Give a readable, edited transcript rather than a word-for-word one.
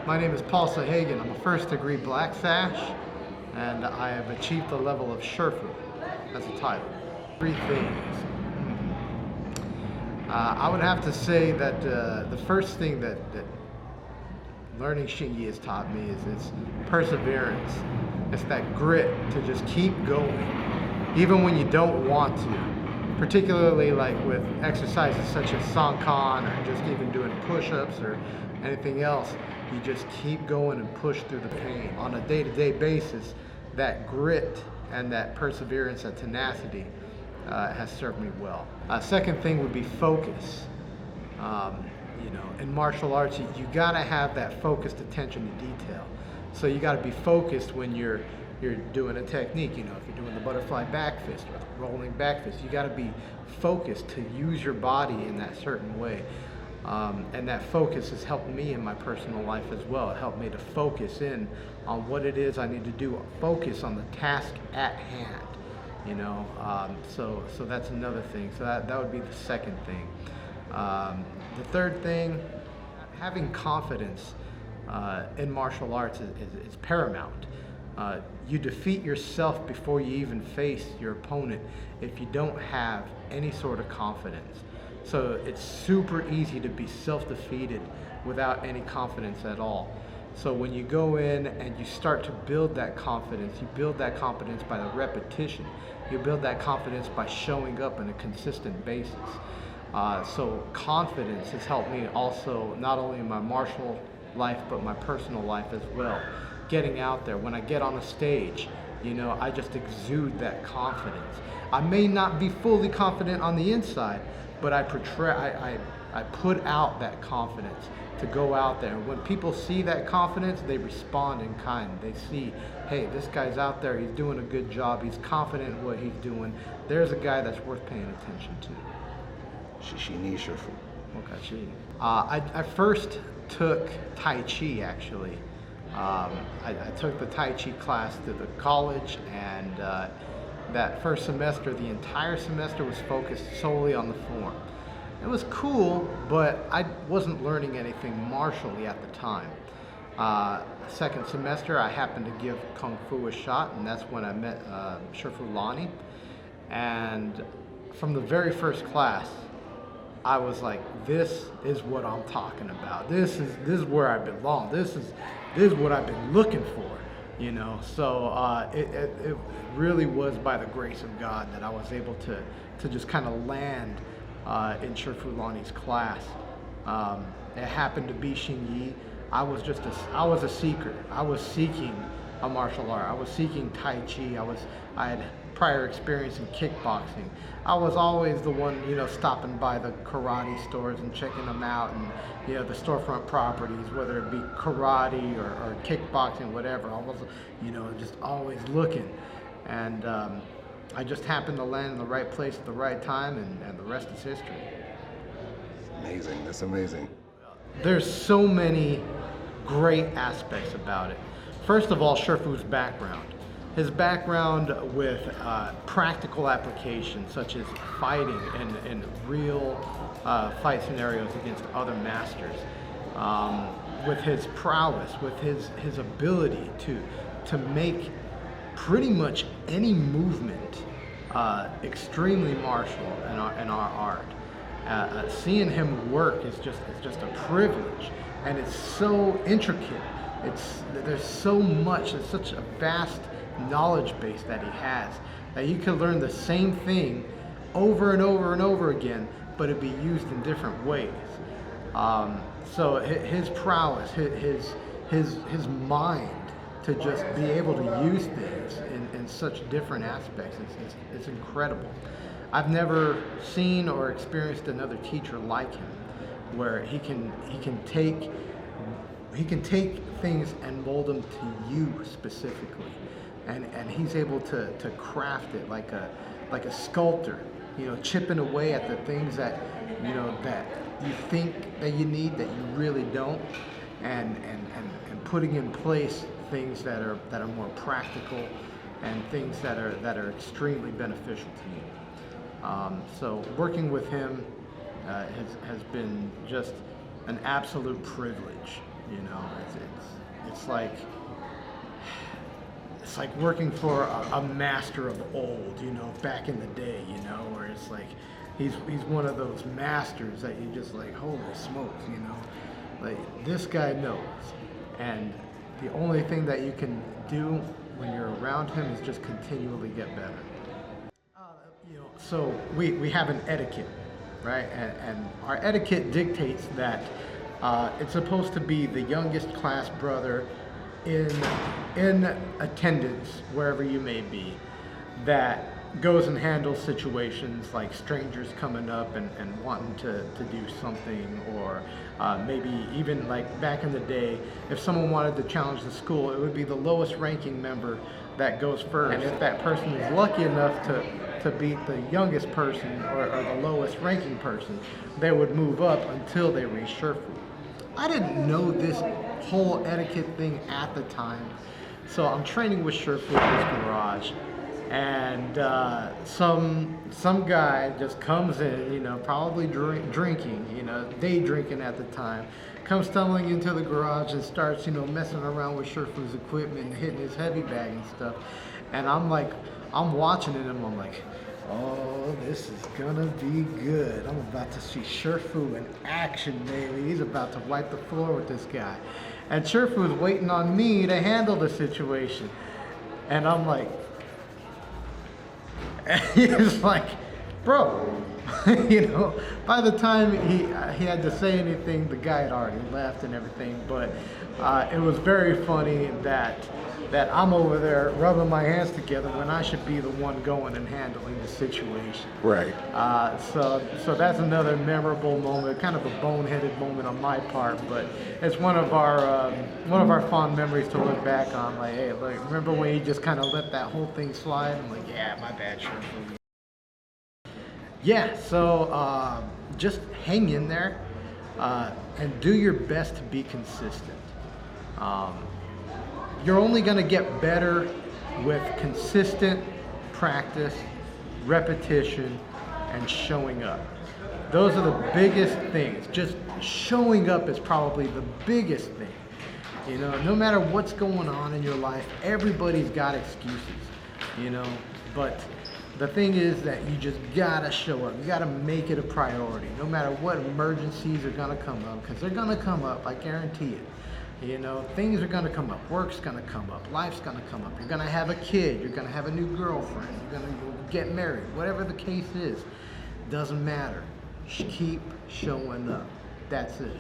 My name is Paul Sahagan. I'm a first degree Black Sash, and I have achieved the level of Shifu as a title. Three things. I would have to say that the first thing that learning Xingyi has taught me is it's perseverance. It's that grit to just keep going, even when you don't want to. Particularly like with exercises such as Sankan or just even doing push-ups or anything else, you just keep going and push through the pain. On a day-to-day basis, that grit and that perseverance and tenacity has served me well. Second thing would be focus. In martial arts, you gotta have that focused attention to detail. So you gotta be focused when you're doing a technique. If you're doing the butterfly back fist or the rolling back fist, you gotta be focused to use your body in that certain way. And that focus has helped me in my personal life as well. It helped me to focus in on what it is I need to do, focus on the task at hand. So that's another thing. So that would be the second thing. The third thing, having confidence in martial arts is paramount. You defeat yourself before you even face your opponent if you don't have any sort of confidence. So it's super easy to be self-defeated without any confidence at all. So when you go in and you start to build that confidence, you build that confidence by the repetition. You build that confidence by showing up on a consistent basis. So confidence has helped me also, not only in my martial life, but my personal life as well. Getting out there, when I get on a stage, I just exude that confidence. I may not be fully confident on the inside, but I put out that confidence to go out there. When people see that confidence, they respond in kind. They see, hey, this guy's out there, he's doing a good job, he's confident in what he's doing. There's a guy that's worth paying attention to. Okay. I first took Tai Chi, actually. I took the Tai Chi class to the college, and that first semester, the entire semester was focused solely on the form. It was cool, but I wasn't learning anything martially at the time. Second semester, I happened to give Kung Fu a shot, and that's when I met Shifu Lani. And from the very first class, I was like, this is what I'm talking about. This is where I belong. This is what I've been looking for, So it really was by the grace of God that I was able to just kind of land in Shifu Lani's class. It happened to be Xingyi. I was a seeker. I was seeking a martial art. I was seeking Tai Chi. I had prior experience in kickboxing. I was always the one, stopping by the karate stores and checking them out, and the storefront properties, whether it be karate or kickboxing, whatever. I was, just always looking, and I just happened to land in the right place at the right time, and the rest is history. Amazing. That's amazing. There's so many great aspects about it. First of all, Shifu's background. His background with practical applications, such as fighting in real fight scenarios against other masters, with his prowess, with his ability to make pretty much any movement extremely martial in our art. Seeing him work is just a privilege, and it's so intricate. There's so much. It's such a vast knowledge base that he has that you can learn the same thing over and over and over again, but it'd be used in different ways. So his prowess, his mind to just be able to use things in such different aspects, it's incredible. I've never seen or experienced another teacher like him, where he can take things and mold them to you specifically, and he's able to craft it like a sculptor, chipping away at the things that that you think that you need that you really don't, and putting in place things that are more practical and things that are extremely beneficial to you. So working with him has been just an absolute privilege. It's it's like working for a master of old, back in the day, where it's like he's one of those masters that you just like, holy smokes, like this guy knows. And the only thing that you can do when you're around him is just continually get better. So we have an etiquette, right? And our etiquette dictates that it's supposed to be the youngest class brother in attendance, wherever you may be, that goes and handles situations like strangers coming up and wanting to do something, or maybe even like back in the day, if someone wanted to challenge the school, it would be the lowest ranking member that goes first. And if that person is lucky enough to beat the youngest person or the lowest ranking person, they would move up until they reach Shifu. I didn't know this whole etiquette thing at the time, so I'm training with Shifu in his garage, and some guy just comes in, probably drinking, day drinking at the time, comes stumbling into the garage and starts, messing around with Shifu's equipment and hitting his heavy bag and stuff, and I'm watching it and I'm like, oh, this is gonna be good. I'm about to see Shifu in action, baby. He's about to wipe the floor with this guy. And Shifu is waiting on me to handle the situation. And I'm like, he's like, bro, by the time he had to say anything, the guy had already left and everything. But it was very funny that I'm over there rubbing my hands together when I should be the one going and handling the situation. Right. So that's another memorable moment, kind of a boneheaded moment on my part, but it's one of our fond memories to look back on. Like, hey, look, remember when you just kind of let that whole thing slide? I'm like, yeah, my bad, sure. Yeah. So just hang in there and do your best to be consistent. You're only going to get better with consistent practice, repetition, and showing up. Those are the biggest things. Just showing up is probably the biggest thing. No matter what's going on in your life, everybody's got excuses, but the thing is that you just gotta show up. You gotta make it a priority, no matter what emergencies are gonna come up, because they're gonna come up, I guarantee it. Things are gonna come up, work's gonna come up, life's gonna come up. You're gonna have a kid, you're gonna have a new girlfriend, you're gonna get married, whatever the case is, doesn't matter. Keep showing up. That's it.